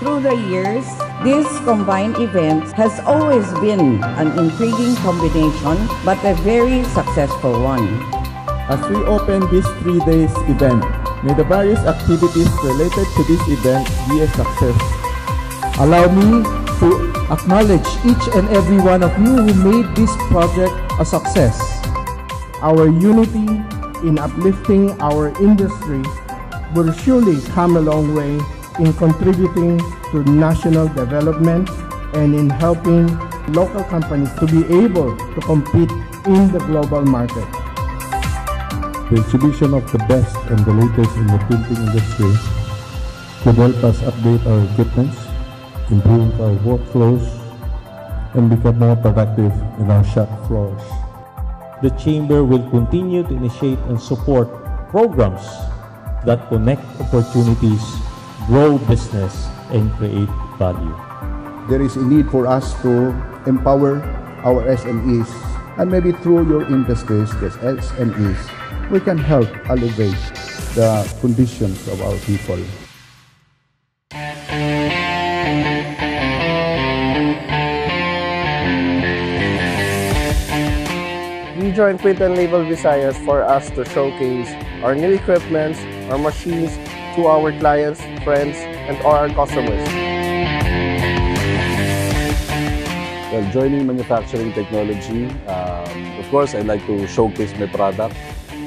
Through the years, this combined event has always been an intriguing combination, but a very successful one. As we open this 3 days event, may the various activities related to this event be a success. Allow me to acknowledge each and every one of you who made this project a success. Our unity in uplifting our industry will surely come a long way in contributing to national development and in helping local companies to be able to compete in the global market. The exhibition of the best and the latest in the printing industry could help us update our equipments, improve our workflows, and become more productive in our shop floors. The Chamber will continue to initiate and support programs that connect opportunities, grow business, and create value. There is a need for us to empower our SMEs, and maybe through your industries, yes, SMEs, we can help elevate the conditions of our people. We joined Print and Label Visayas for us to showcase our new equipments, our machines to our clients, friends, and our customers. Well, joining manufacturing technology, of course, I'd like to showcase my product,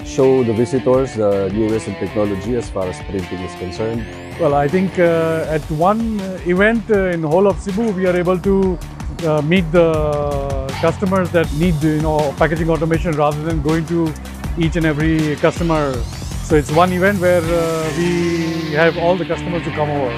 show the visitors the newest in technology as far as printing is concerned. Well, I think at one event in whole of Cebu, we are able to meet the customers that need, packaging automation rather than going to each and every customer. So it's one event where we have all the customers to come over.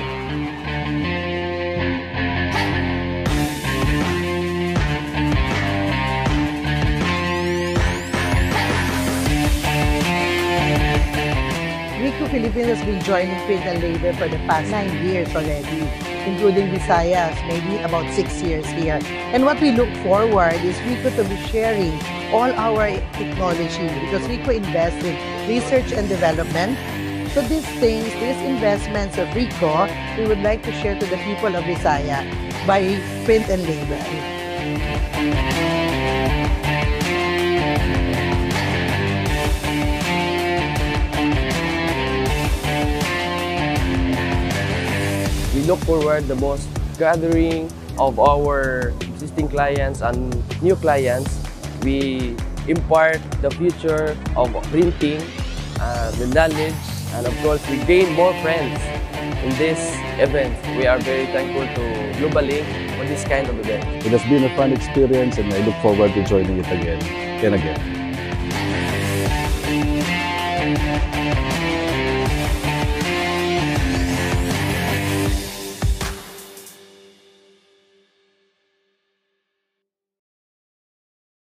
Rico Philippines has been joining Print and Label for the past 9 years already, including Visayas, maybe about 6 years here. And what we look forward is Rico to be sharing all our technology because Rico invests in research and development. So these things, these investments of Rico, we would like to share to the people of Visayas by Print and Label. We look forward the most gathering of our existing clients and new clients. We impart the future of printing, the knowledge, and of course we gain more friends in this event. We are very thankful to GLMP for this kind of event. It has been a fun experience and I look forward to joining it again and again.